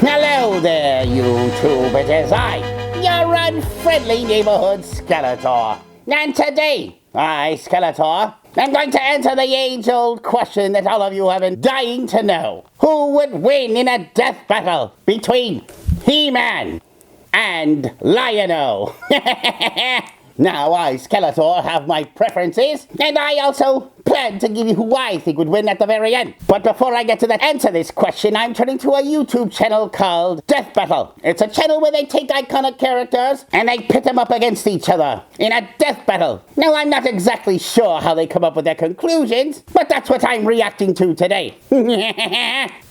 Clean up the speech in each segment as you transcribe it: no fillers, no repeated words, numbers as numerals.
Hello there, YouTube. It is I, your unfriendly neighborhood Skeletor. And today, I, Skeletor, am going to answer the age-old question that all of you have been dying to know. Who would win in a death battle between He-Man and Lion O? Now, I, Skeletor, have my preferences, and I also plan to give you who I think would win at the very end. But before I get to answer this question, I'm turning to a YouTube channel called Death Battle. It's a channel where they take iconic characters and they pit them up against each other in a death battle. Now, I'm not exactly sure how they come up with their conclusions, but that's what I'm reacting to today.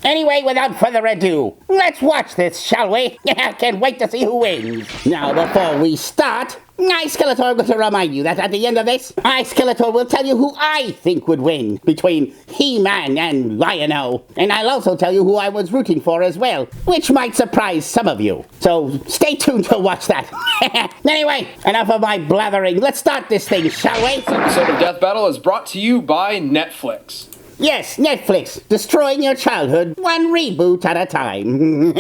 Anyway, without further ado, let's watch this, shall we? I can't wait to see who wins. Now, before we start, I, Skeletor, am going to remind you that at the end of this, I, Skeletor, will tell you who I think would win between He-Man and Lion O. And I'll also tell you who I was rooting for as well, which might surprise some of you. So stay tuned to watch that. Anyway, enough of my blathering. Let's start this thing, shall we? This episode of Death Battle is brought to you by Netflix. Yes, Netflix, destroying your childhood one reboot at a time.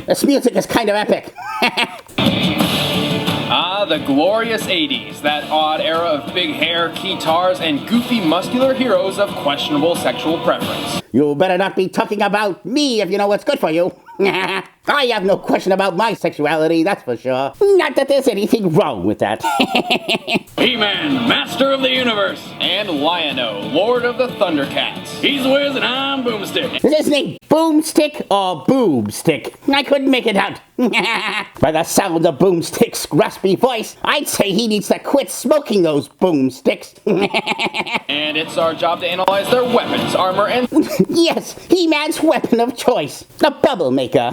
This music is kind of epic. Ah, the glorious 80s, that odd era of big hair, guitars, and goofy muscular heroes of questionable sexual preference. You better not be talking about me if you know what's good for you. I have no question about my sexuality, that's for sure. Not that there's anything wrong with that. He-Man, Master of the Universe, and Lion O, Lord of the Thundercats. He's Wiz and I'm Boomstick. Is his name Boomstick or Boobstick? I couldn't make it out. By the sound of Boomstick's raspy voice, I'd say he needs to quit smoking those boomsticks. And it's our job to analyze their weapons, armor, and... Yes, He-Man's weapon of choice, the bubble maker.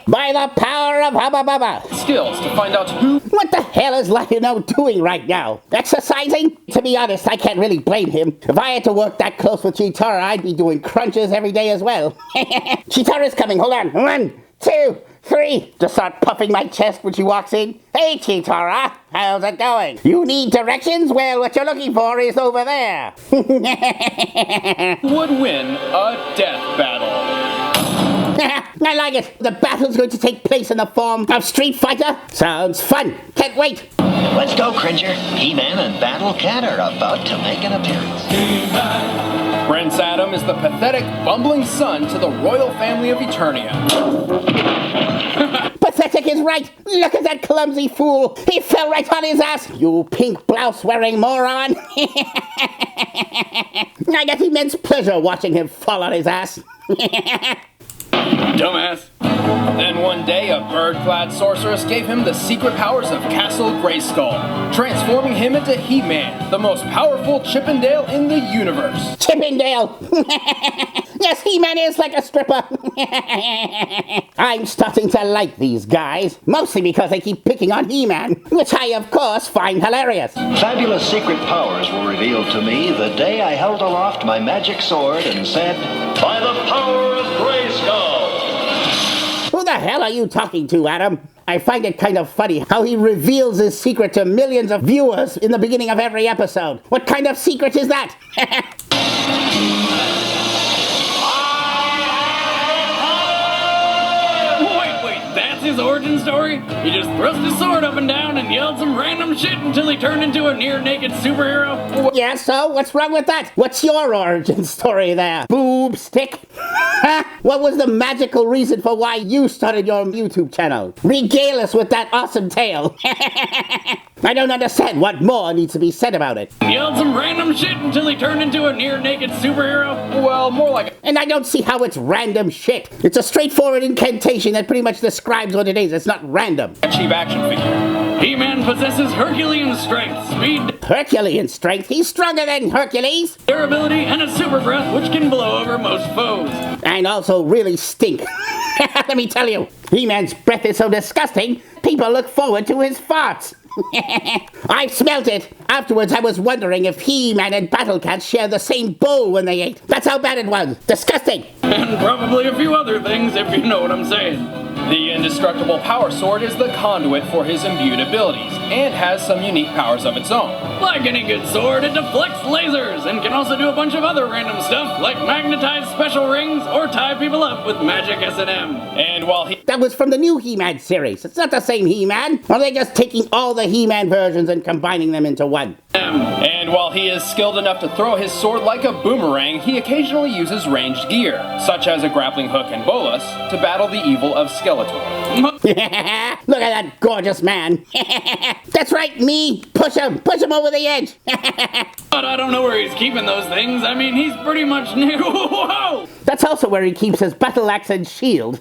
By the power of Hubba Bubba. skills to find out who... What the hell is Lion O doing right now? Exercising? To be honest, I can't really blame him. If I had to work that close with Chitara, I'd be doing crunches every day as well. Chitara's coming, hold on. 1, 2, 3. Just start puffing my chest when she walks in. Hey, Chitara, how's it going? You need directions? Well, what you're looking for is over there. would win a death battle. I like it. The battle's going to take place in the form of Street Fighter. Sounds fun. Can't wait. Let's go, Cringer. He-Man and Battle Cat are about to make an appearance. Prince Adam is the pathetic, bumbling son to the royal family of Eternia. Pathetic is right. Look at that clumsy fool. He fell right on his ass. You pink blouse-wearing moron. I get immense pleasure watching him fall on his ass. Dumbass. Then one day, a bird-clad sorceress gave him the secret powers of Castle Grayskull, transforming him into He-Man, the most powerful Chippendale in the universe. Chippendale! Yes, He-Man is like a stripper. I'm starting to like these guys, mostly because they keep picking on He-Man, which I, of course, find hilarious. Fabulous secret powers were revealed to me the day I held aloft my magic sword and said, "By the power of Grayskull!" Who the hell are you talking to, Adam? I find it kind of funny how he reveals his secret to millions of viewers in the beginning of every episode. What kind of secret is that? Wait, that's his origin story? He just thrust his sword up and down and yelled some random shit until he turned into a near-naked superhero? Yeah, so what's wrong with that? What's your origin story there, Boobstick? What was the magical reason for why you started your YouTube channel? Regale us with that awesome tale. I don't understand what more needs to be said about it. Yelled some random shit until he turned into a near-naked superhero? Well, more like And I don't see how it's random shit. It's a straightforward incantation that pretty much describes what it is. It's not random. a cheap action figure. He-Man possesses Herculean strength, speed, Herculean strength? He's stronger than Hercules. durability, and a super breath which can blow over most foes. And also really stink. Let me tell you, He-Man's breath is so disgusting, people look forward to his farts. I smelt it. Afterwards, I was wondering if He-Man and Battle Cat share the same bowl when they ate. That's how bad it was. Disgusting. And probably a few other things, if you know what I'm saying. The indestructible power sword is the conduit for his imbued abilities, and has some unique powers of its own. Like any good sword, it deflects lasers, and can also do a bunch of other random stuff, like magnetize special rings, or tie people up with magic S&M. And while he... That was from the new He-Man series. It's not the same He-Man. Or are they just taking all the He-Man versions and combining them into one? And while he is skilled enough to throw his sword like a boomerang, he occasionally uses ranged gear, such as a grappling hook and bolas, to battle the evil of Skeletor. Look at that gorgeous man. That's right, me. Push him over the edge. But I don't know where he's keeping those things. I mean, he's pretty much new. Whoa! That's also where he keeps his battle axe and shield.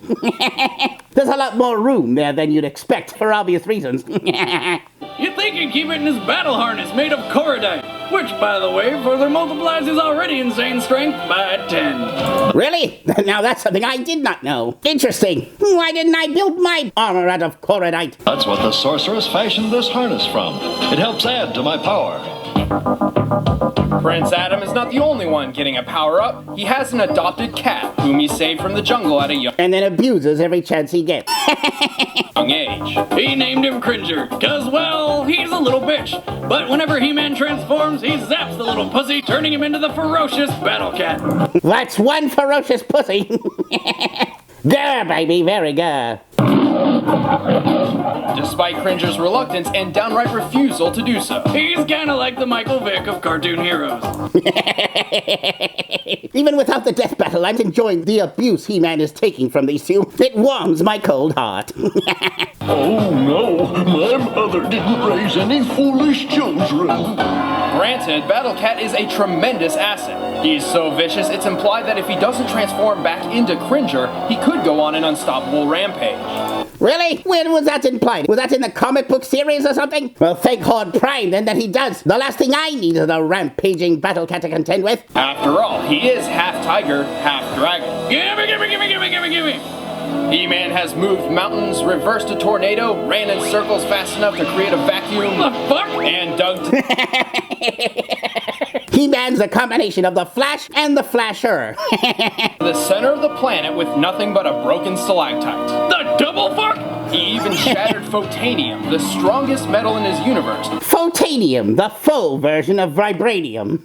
There's a lot more room there than you'd expect, for obvious reasons. You'd think he'd keep it in his battle harness made of Korodite, which, by the way, further multiplies his already insane strength by 10. Really? Now that's something I did not know. Interesting. Why didn't I build my armor out of Korodite? That's what the sorceress fashioned this harness from. It helps add to my power. Prince Adam is not the only one getting a power-up. He has an adopted cat, whom he saved from the jungle at a young And then abuses every chance he gets. age. He named him Cringer, cause, well, he's a little bitch. But whenever He-Man transforms, he zaps the little pussy, turning him into the ferocious Battle Cat. That's one ferocious pussy. Grr, baby, very good. Despite Cringer's reluctance and downright refusal to do so. He's kinda like the Michael Vick of cartoon heroes. Even without the death battle, I'm enjoying the abuse He-Man is taking from these two. It warms my cold heart. Oh no, my mother didn't raise any foolish children. Granted, Battle Cat is a tremendous asset. He's so vicious, it's implied that if he doesn't transform back into Cringer, he could go on an unstoppable rampage. Really? When was that implied? Was that in the comic book series or something? Well, thank Horde Prime then that he does. The last thing I need is a rampaging Battle Cat to contend with. After all, he is half tiger, half dragon. Gimme! He-Man has moved mountains, reversed a tornado, ran in circles fast enough to create a vacuum, The fuck? and dug He-Man's a combination of the Flash and the Flasher. the center of the planet with nothing but a broken stalactite. The double fuck? He even shattered Photanium, the strongest metal in his universe, Photanium, the full version of vibranium.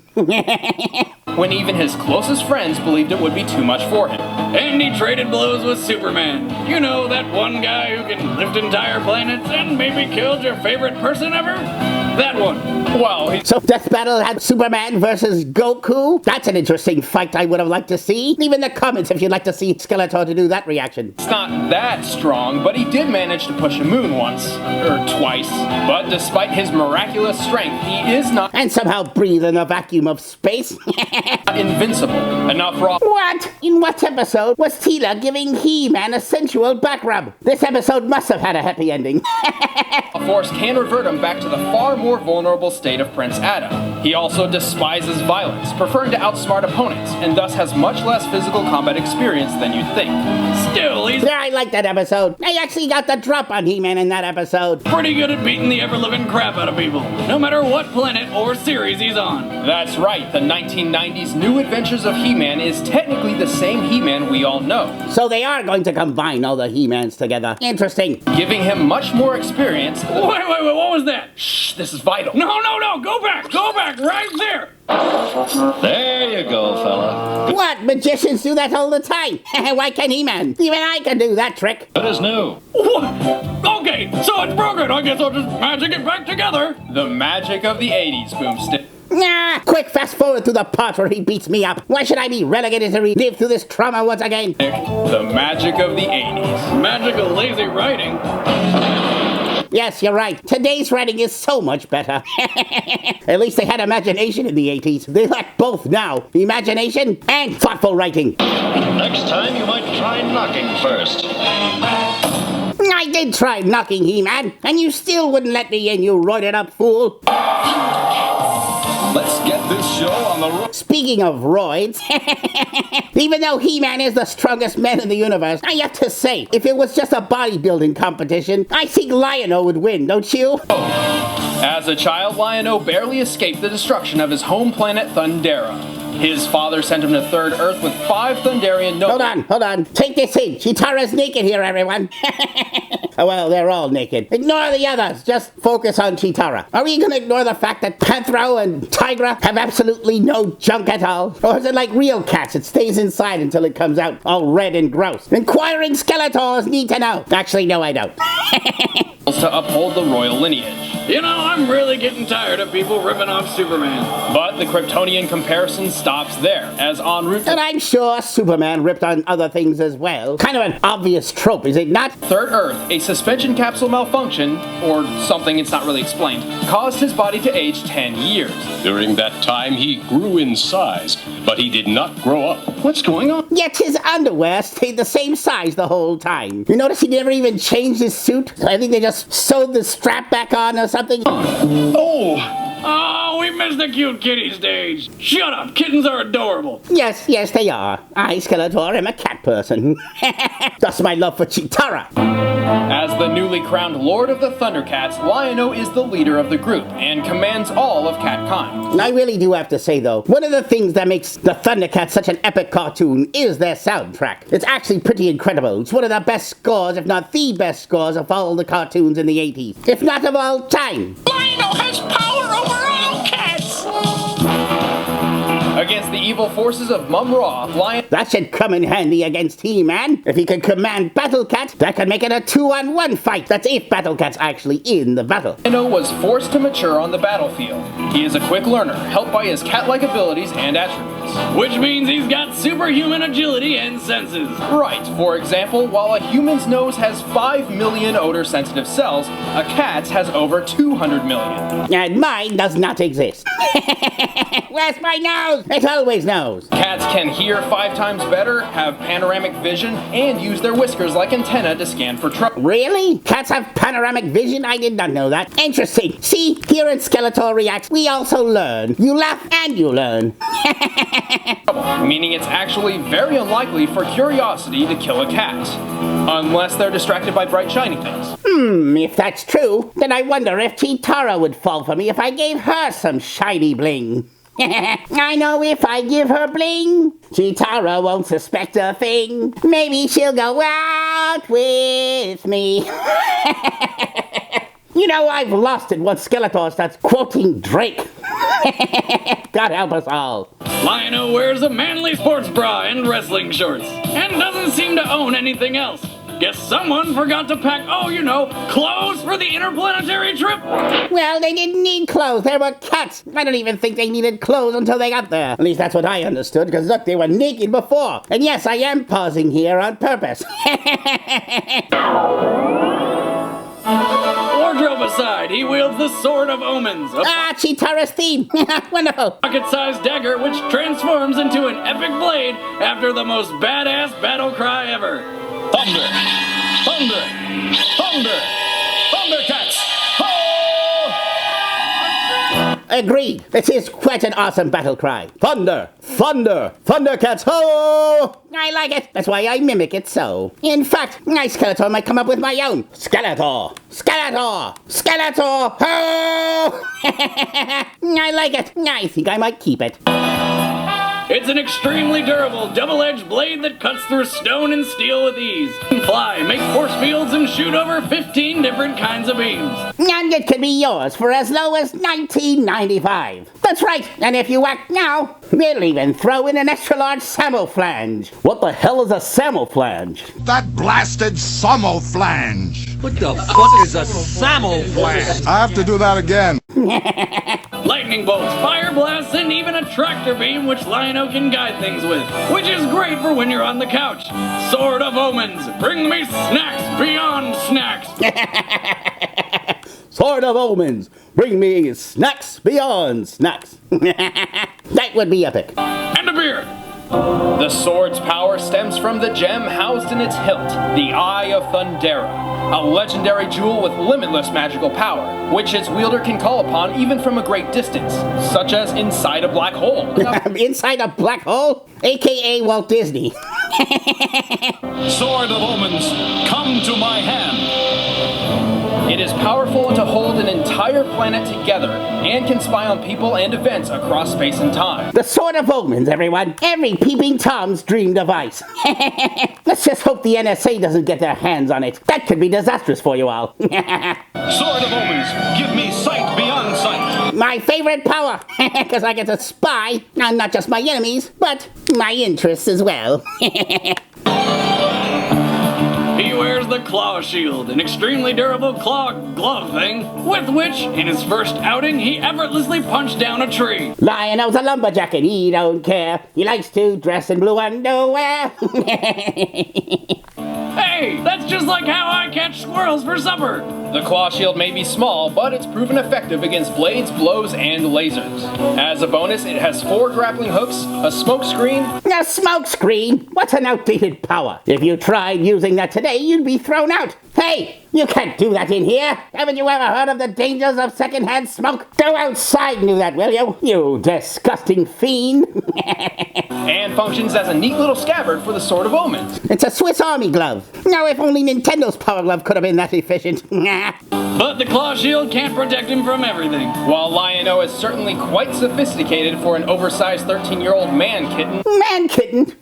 when even his closest friends believed it would be too much for him. And he traded blows with Superman. You know, that one guy who can lift entire planets and maybe killed your favorite person ever? That one. Well, So Death Battle had Superman versus Goku? That's an interesting fight I would have liked to see. Leave in the comments if you'd like to see Skeletor to do that reaction. it's not that strong, but he did manage to push a moon once, or twice. But despite his miraculous strength, he is not And somehow breathe in the vacuum of space. invincible. Enough for all. What? In what episode was Tila giving He-Man a sensual back rub? This episode must have had a happy ending. Force can revert him back to the far more vulnerable state of Prince Adam. He also despises violence, preferring to outsmart opponents, and thus has much less physical combat experience than you'd think. Still, he's Yeah, I like that episode. I actually got the drop on He-Man in that episode. pretty good at beating the ever-living crap out of people, no matter what planet or series he's on. That's right, the 1990s New Adventures of He-Man is technically the same He-Man we all know, So they are going to combine all the He-Mans together. Interesting. giving him much more experience. Wait, what was that? Shh, this is vital. No, go back, right there! There you go, fella. What? Magicians do that all the time. Why can't He-Man? Even I can do that trick. It is new. What? Okay, so it's broken. I guess I'll just magic it back together. The magic of the 80s, Boomstick. Nah, quick fast forward to the part where he beats me up. Why should I be relegated to relive through this trauma once again? The magic of the 80s. Magical lazy writing. Yes, you're right. Today's writing is so much better. At least they had imagination in the 80s. They lack both now. Imagination and thoughtful writing. Next time you might try knocking first. I did try knocking He-Man, and you still wouldn't let me in, you roided up fool. Let's get this show on the road. Speaking of roids, even though He-Man is the strongest man in the universe, I have to say, if it was just a bodybuilding competition, I think Lion O would win, don't you? As a child, Lion O barely escaped the destruction of his home planet Thundera. His father sent him to Third Earth with 5 Thunderian nobles. Hold on. Take this in. Chitara's naked here, everyone. Oh, well, they're all naked. Ignore the others. Just focus on Chitara. Are we going to ignore the fact that Panthro and Tigra have absolutely no junk at all? Or is it like real cats? It stays inside until it comes out all red and gross. Inquiring Skeletors need to know. Actually, no, I don't. To uphold the royal lineage. You know, I'm really getting tired of people ripping off Superman. But the Kryptonian comparison stops there, as en route And to I'm sure Superman ripped on other things as well. Kind of an obvious trope, is it not? Third Earth, a suspension capsule malfunction, or something it's not really explained, caused his body to age 10 years. During that time, he grew in size, but he did not grow up. What's going on? Yet his underwear stayed the same size the whole time. You notice he never even changed his suit? I think they just sewed the strap back on or something. Oh, we missed the cute kitty stage. Shut up, kittens are adorable. Yes, they are. I, Skeletor, am a cat person. Thus my love for Chitara. As the newly crowned Lord of the Thundercats, Lion O is the leader of the group and commands all of catkind. I really do have to say, though, one of the things that makes the Thundercats such an epic cartoon is their soundtrack. It's actually pretty incredible. It's one of the best scores, if not the best scores, of all the cartoons in the 80s. If not of all time. Lion O has power over all cats! Against the evil forces of Mum-Ra, Lion That should come in handy against He-Man. If he could command Battle Cat, that could make it a 2-on-1 fight. That's if Battle Cat's actually in the battle. O was forced to mature on the battlefield. He is a quick learner, helped by his cat-like abilities and attributes. Which means he's got superhuman agility and senses. Right, for example, while a human's nose has 5 million odor-sensitive cells, a cat's has over 200 million. And mine does not exist. Where's my nose? It always knows. Cats can hear 5 times better, have panoramic vision, and use their whiskers like antennae to scan for trouble. Really? Cats have panoramic vision? I did not know that. Interesting. See, here in Skeletor Reacts, we also learn. You laugh and you learn. Meaning it's actually very unlikely for curiosity to kill a cat. Unless they're distracted by bright shiny things. If that's true, then I wonder if Chitara would fall for me if I gave her some shiny bling. I know if I give her bling, Chitara won't suspect a thing. Maybe she'll go out with me. You know, I've lost it once Skeletor starts quoting Drake. God help us all. Lion O wears a manly sports bra and wrestling shorts, and doesn't seem to own anything else. Guess someone forgot to pack, clothes for the interplanetary trip. Well, they didn't need clothes. They were cats. I don't even think they needed clothes until they got there. At least that's what I understood, because look, they were naked before. And yes, I am pausing here on purpose. Wardrobe aside, he wields the Sword of Omens, a Chitara's theme. Wonderful. pocket-sized dagger which transforms into an epic blade after the most badass battle cry ever. Thunder! Thunder! Thunder! Thundercats! Ho! Agreed. This is quite an awesome battle cry. Thunder! Thunder! Thundercats! Ho! I like it. That's why I mimic it so. In fact, my Skeletor might come up with my own. Skeletor! Skeletor! Skeletor! Ho! I like it. I think I might keep it. It's an extremely durable, double-edged blade that cuts through stone and steel with ease. Can fly, make force fields, and shoot over 15 different kinds of beams. And it could be yours for as low as $19.95. That's right, and if you act now, we'll even throw in an extra-large Samoflange. What the hell is a Samoflange? That blasted Samoflange! What the fuck is a Samoflange? I have to do that again. Lightning bolts, fire blasts, and even a tractor beam which Lion O can guide things with, which is great for when you're on the couch. Sword of Omens, bring me snacks beyond snacks. Sword of Omens, bring me snacks beyond snacks. That would be epic. And a beer. The sword's power stems from the gem housed in its hilt, the Eye of Thundera. a legendary jewel with limitless magical power, which its wielder can call upon even from a great distance, such as inside a black hole. Inside a black hole? AKA Walt Disney. Sword of Omens, come to my hand. It is powerful to hold an entire planet together and can spy on people and events across space and time. The Sword of Omens, everyone. Every peeping Tom's dream device. Let's just hope the NSA doesn't get their hands on it. That could be disastrous for you all. Sword of Omens, give me sight beyond sight. My favorite power, because I get to spy on not just my enemies, but my interests as well. He wears the claw shield, an extremely durable claw glove thing, with which, in his first outing, he effortlessly punched down a tree. Lion O's a lumberjack and he don't care. He likes to dress in blue underwear. Hey, that's just like how I catch squirrels for supper. The claw shield may be small, but it's proven effective against blades, blows, and lasers. As a bonus, it has 4 grappling hooks, a smoke screen. A smoke screen? What's an outdated power? If you tried using that today, you'd be thrown out. Hey, you can't do that in here. Haven't you ever heard of the dangers of secondhand smoke? Go outside and do that, will you? You disgusting fiend. And functions as a neat little scabbard for the Sword of Omens. It's a Swiss Army glove. Now, if only Nintendo's Power Glove could have been that efficient. But the claw shield can't protect him from everything. While Lion O is certainly quite sophisticated for an oversized 13-year-old man kitten. Man kitten?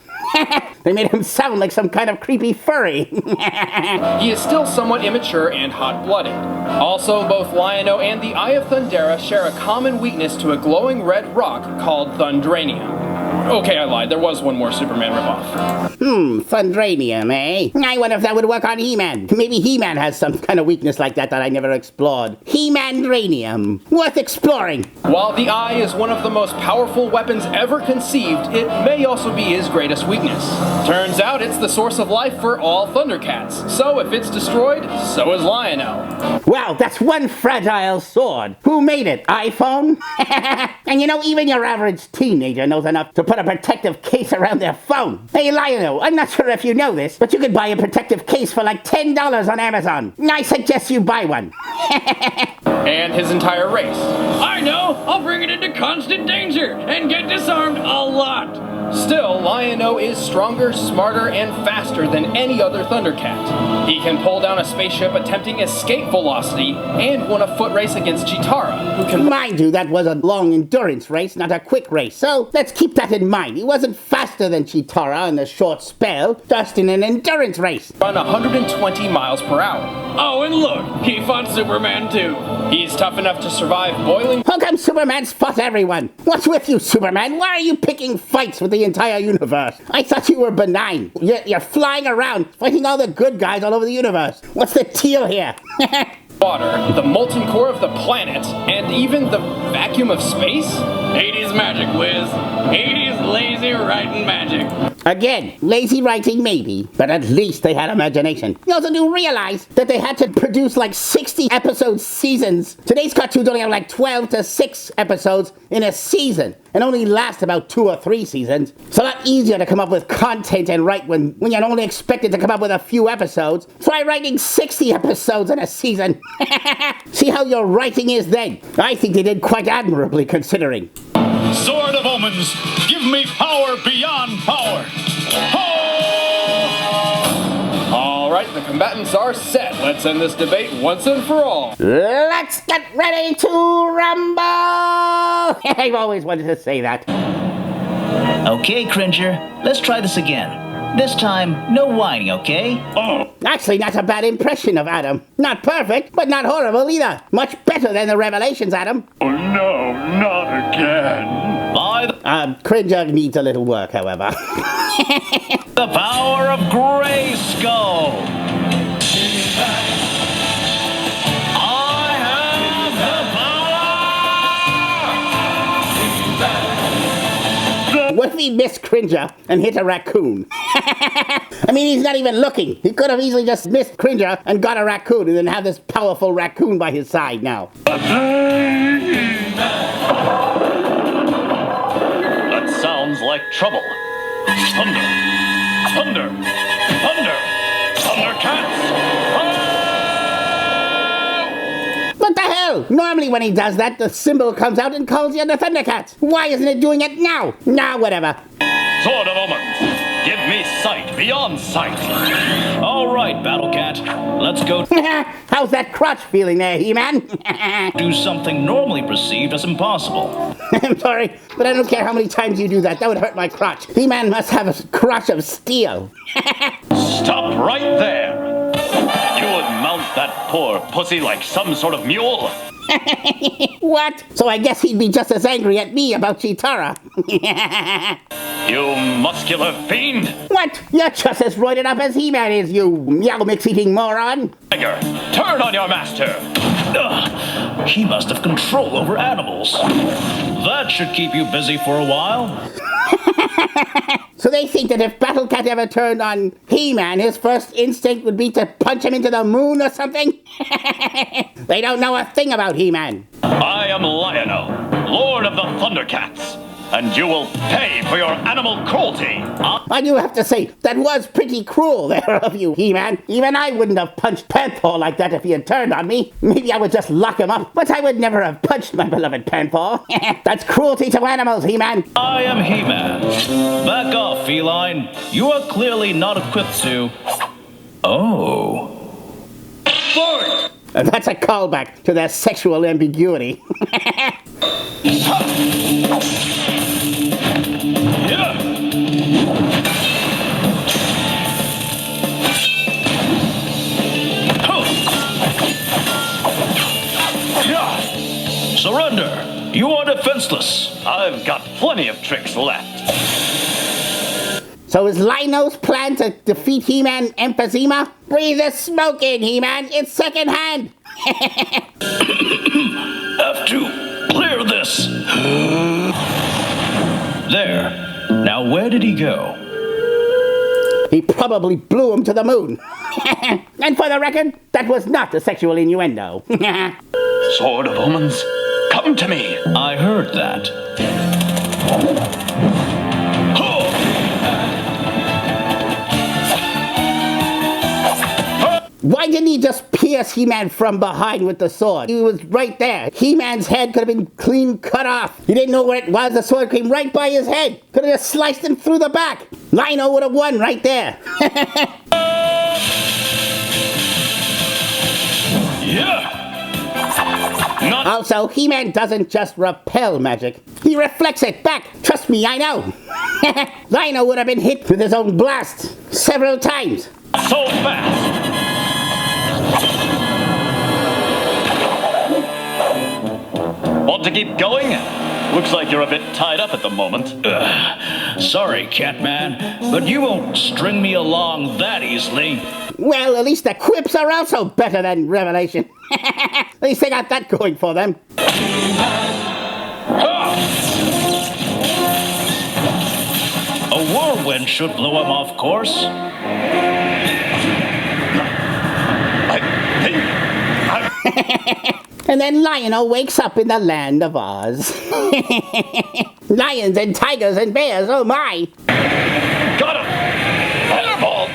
They made him sound like some kind of creepy furry. He is still somewhat immature and hot-blooded. Also, both Lion O and the Eye of Thundera share a common weakness to a glowing red rock called Thundranium. Okay, I lied. There was one more Superman ripoff. Thundranium, eh? I wonder if that would work on He-Man. Maybe He-Man has some kind of weakness like that I never explored. He-Man-dranium. Worth exploring. While the Eye is one of the most powerful weapons ever conceived, it may also be his greatest weakness. Turns out it's the source of life for all Thundercats. So if it's destroyed, so is Lion O. Wow, that's one fragile sword. Who made it? iPhone? And you know, even your average teenager knows enough to put a protective case around their phone. Hey, Lion-O, I'm not sure if you know this, but you could buy a protective case for like $10 on Amazon. I suggest you buy one. And his entire race. I know! I'll bring it into constant danger and get disarmed a lot. Still, Lion O is stronger, smarter, and faster than any other Thundercat. He can pull down a spaceship attempting escape velocity and won a foot race against Chitara, who can... Mind you, that was a long endurance race, not a quick race, so let's keep that in mind. He wasn't faster than Chitara in a short spell, just in an endurance race. run 120 miles per hour. Oh, and look, he fought Superman too. He's tough enough to survive boiling... How come Superman's fought everyone? What's with you, Superman? Why are you picking fights with the entire universe? I thought you were benign. You're flying around, fighting all the good guys all over the universe. What's the deal here? water, the molten core of the planet, and even the vacuum of space? 80s magic, Wiz. 80s lazy writing magic. Again, lazy writing maybe, but at least they had imagination. You also do realize that they had to produce like 60 episode seasons. Today's cartoons only have like 12 to 6 episodes in a season, and only last about 2 or 3 seasons. It's a lot easier to come up with content and write when you're only expected to come up with a few episodes. Try writing 60 episodes in a season. See how your writing is then. I think they did quite admirably considering. Sword of Omens, give me power beyond power. Ho! All right, the combatants are set. Let's end this debate once and for all. Let's get ready to rumble! I've always wanted to say that. Okay, Cringer, let's try this again. This time, no whining, okay? Oh, Actually, not a bad impression of Adam. Not perfect, but not horrible either. Much better than the Revelations, Adam. oh no, not again. By Cringer needs a little work, however. the power of Grayskull! I have the power! What if he missed Cringer and hit a raccoon? I mean, he's not even looking. He could have easily just missed Cringer and got a raccoon and then have this powerful raccoon by his side now. That sounds like trouble. Thunder! Thunder! Thunder! Thundercats! Well, normally when he does that, the symbol comes out and calls you the Thundercats. Why isn't it doing it now? Nah, whatever. Sword of Omens, give me sight beyond sight. All right, Battlecat. Let's go How's that crotch feeling there, He-Man? do something normally perceived as impossible. I'm sorry, but I don't care how many times you do that. That would hurt my crotch. He-Man must have a crotch of steel. Stop right there. You would mount that poor pussy like some sort of mule. What? So I guess he'd be just as angry at me about Chitara. You muscular fiend. What? You're just as roided up as He-Man is, you meow mix-eating moron. Tiger, turn on your master. Ugh, he must have control over animals. That should keep you busy for a while. So they think that if Battlecat ever turned on He-Man, his first instinct would be to punch him into the moon or something? They don't know a thing about He-Man. I am Lion O, Lord of the Thundercats, and you will pay for your animal cruelty. I do have to say, that was pretty cruel there of you, He-Man. Even I wouldn't have punched Panther like that if he had turned on me. Maybe I would just lock him up, but I would never have punched my beloved Panther. That's cruelty to animals, He-Man. I am He-Man. Back off, feline. You are clearly not equipped to... Oh. And that's a callback to their sexual ambiguity. Surrender. You are defenseless. I've got plenty of tricks left. So is Lion O's plan to defeat He-Man emphysema? Breathe the smoke in, He-Man. It's secondhand. Have to clear this. There. Now where did he go? He probably blew him to the moon. And for the record, that was not a sexual innuendo. Sword of Omens, come to me. I heard that. Why didn't he just pierce He-Man from behind with the sword? He was right there. He-Man's head could have been clean cut off. He didn't know where it was. The sword came right by his head. Could have just sliced him through the back. Lion O would have won right there. Yeah. Not Also, He-Man doesn't just repel magic. He reflects it back. Trust me, I know. Lion O would have been hit with his own blast several times. so fast. Want to keep going? Looks like you're a bit tied up at the moment. Sorry, Catman, but you won't string me along that easily. Well, at least the quips are also better than Revelation. At least they got that going for them. A whirlwind should blow him off course. I think And then Lion O wakes up in the land of Oz. Lions and tigers and bears, oh my! got him! Fireball!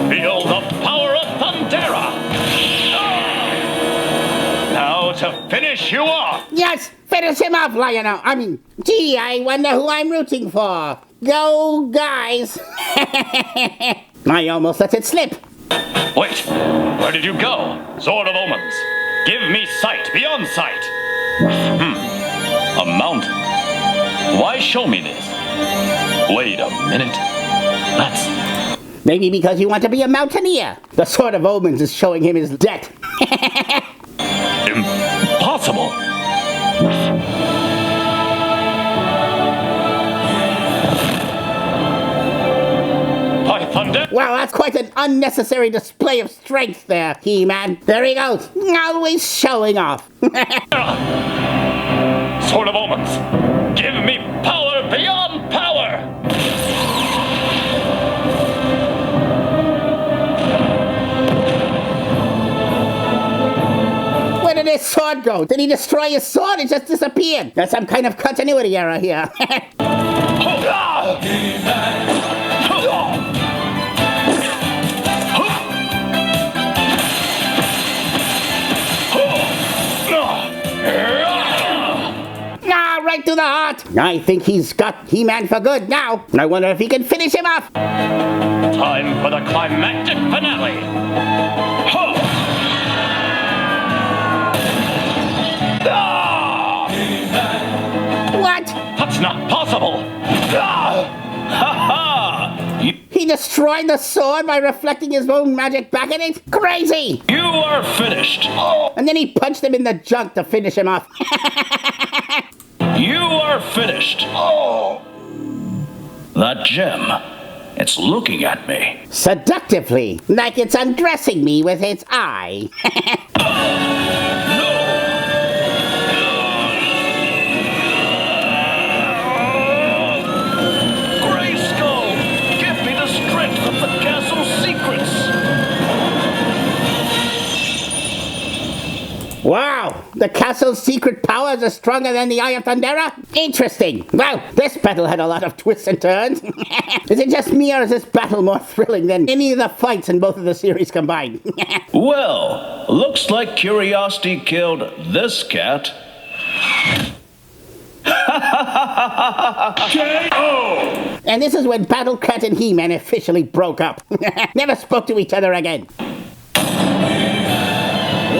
Feel the power of Thundera! Now to finish you off! Yes, finish him off, Lion O. Gee, I wonder who I'm rooting for. Go, guys! I almost let it slip. Wait, where did you go? Sword of Omens, give me sight beyond sight. A mountain. Why show me this? Wait a minute. That's... Maybe because you want to be a mountaineer. The Sword of Omens is showing him his debt. impossible. By thunder! Wow, that's quite an unnecessary display of strength there, He-Man. There he goes, always showing off. Sword of Omens, give me power beyond power! Where did his sword go? Did he destroy his sword? It just disappeared. There's some kind of continuity error here. Right to the heart. I think he's got He-Man for good now. I wonder if he can finish him off. Time for the climactic finale. Ho! Ah! What? That's not possible. Ah! Ha ha! He destroyed the sword by reflecting his own magic back at it? Crazy! You are finished. And then he punched him in the junk to finish him off. You are finished. Oh! That gem, it's looking at me. Seductively, like it's undressing me with its eye. Grayskull, give me the strength of the castle's secrets. Wow, the castle's secret powers are stronger than the Eye of Thundera? Interesting. Well, this battle had a lot of twists and turns. Is it just me or is this battle more thrilling than any of the fights in both of the series combined? Well, looks like curiosity killed this cat. K.O. And this is when Battle Cat and He-Man officially broke up. Never spoke to each other again.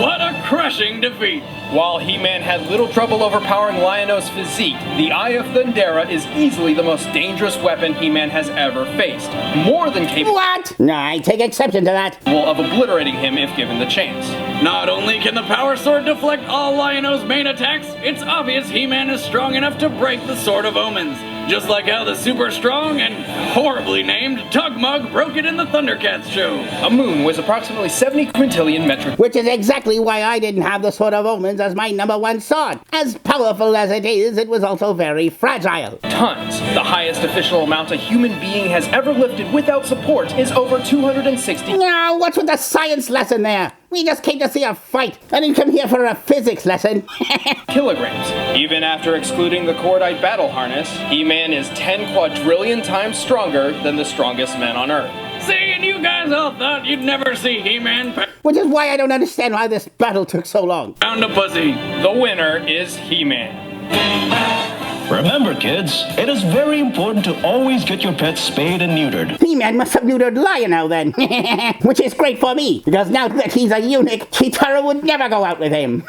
What a crushing defeat! While He-Man had little trouble overpowering Lion O's physique, the Eye of Thundera is easily the most dangerous weapon He-Man has ever faced. More than capable What? No, I take exception to that. of obliterating him if given the chance. Not only can the Power Sword deflect all Lion O's main attacks, it's obvious He-Man is strong enough to break the Sword of Omens. Just like how the super strong and horribly named Tugmug broke it in the Thundercats show. A moon was approximately 70 quintillion metric. Which is exactly why I didn't have the Sword of Omens as my #1 sword. As powerful as it is, it was also very fragile. Tons. The highest official amount a human being has ever lifted without support is over 260 Now, what's with the science lesson there? We just came to see a fight. I didn't come here for a physics lesson. kilograms. Even after excluding the cordite battle harness, He-Man is 10 quadrillion times stronger than the strongest men on Earth. See, and you guys all thought you'd never see He-Man Which is why I don't understand why this battle took so long. pound a pussy. The winner is He-Man. Remember, kids, it is very important to always get your pets spayed and neutered. He-Man must have neutered Lion O then. Which is great for me, because now that he's a eunuch, Chitara would never go out with him.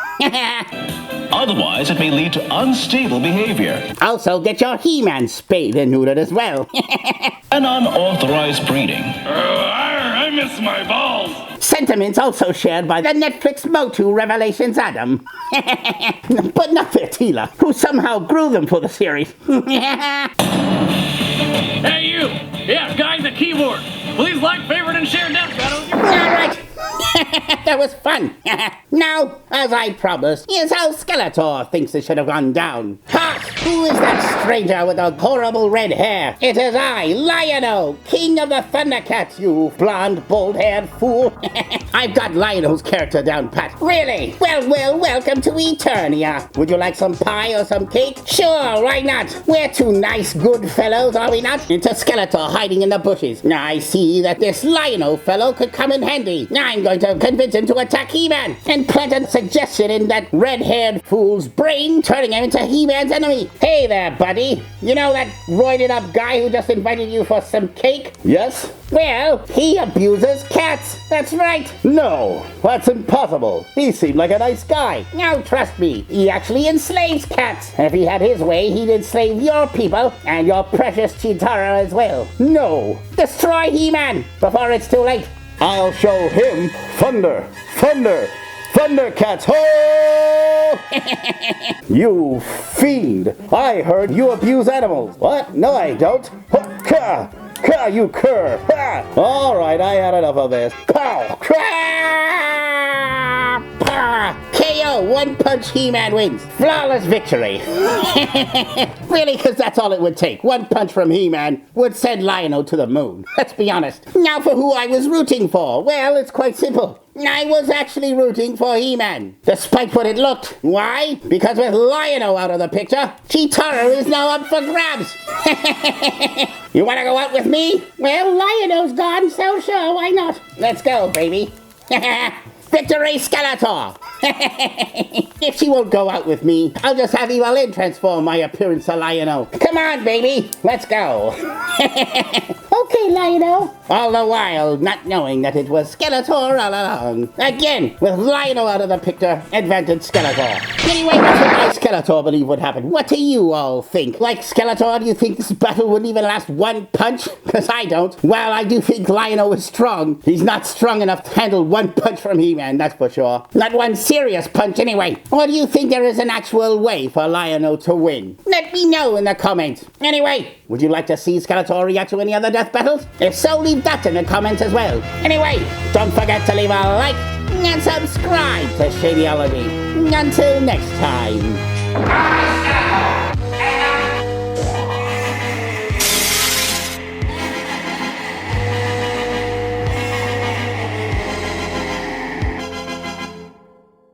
Otherwise, it may lead to unstable behavior Also, get your He-Man spayed and neutered as well. and unauthorized breeding. I miss my balls. Sentiments also shared by the Netflix Motu Revelations Adam. But not Fertila, who somehow grew them for the series. Hey, you. Yeah, guy at the keyboard. Please like, favorite, and share Death Battle. Alright. That was fun. Now, as I promised, here's how Skeletor thinks it should have gone down. Ha! Who is that stranger with the horrible red hair? It is I, Lion O, King of the Thundercats, you blonde, bald-haired fool. I've got Lion O's character down pat. Really? Well, welcome to Eternia. Would you like some pie or some cake? Sure, why not? We're two nice, good fellows, are we not? Into Skeletor hiding in the bushes. Now I see that this Lion O fellow could come in handy. I'm going to convince him to attack He-Man and plant a suggestion in that red-haired fool's brain, turning him into He-Man's enemy. Hey there, buddy. You know that roided-up guy who just invited you for some cake? Yes? Well, he abuses cats. That's right. No, that's impossible. He seemed like a nice guy. Now, trust me, he actually enslaves cats. If he had his way, he'd enslave your people and your precious Chitara as well. No, Destroy He-Man before it's too late. I'll show him thunder, thunder, Thundercats, ho! You fiend! I heard you abuse animals. What? No, I don't. Ho, ka, ka, you cur! Ha! All right, I had enough of this. Pow! KO! KO, one punch He-Man wins. Flawless victory. Really, because that's all it would take. One punch from He-Man would send Lion O to the moon. Let's be honest. Now for who I was rooting for. Well, it's quite simple. I was actually rooting for He-Man, despite what it looked. Why? Because with Lion O out of the picture, Chitara is now up for grabs. You want to go out with me? Well, Lion O's gone, so sure, why not? Let's go, baby. Victory, Skeletor! If she won't go out with me, I'll just have Evelyn transform my appearance to Lion O. Come on, baby, let's go. Okay, Lion O. All the while, not knowing that it was Skeletor all along. Again, with Lion O out of the picture, advantage Skeletor. Anyway, that's what Skeletor believe would happen. What do you all think? Like Skeletor, do you think this battle wouldn't even last one punch? Because I don't. Well, I do think Lion O is strong. He's not strong enough to handle one punch from He-Man, that's for sure. Not one serious punch anyway. Or do you think there is an actual way for Lion O to win? Let me know in the comments. Anyway, would you like to see Skeletor react to any other death battles? If so, leave that in the comments as well. Anyway, don't forget to leave a like and subscribe to Shadyology. Until next time.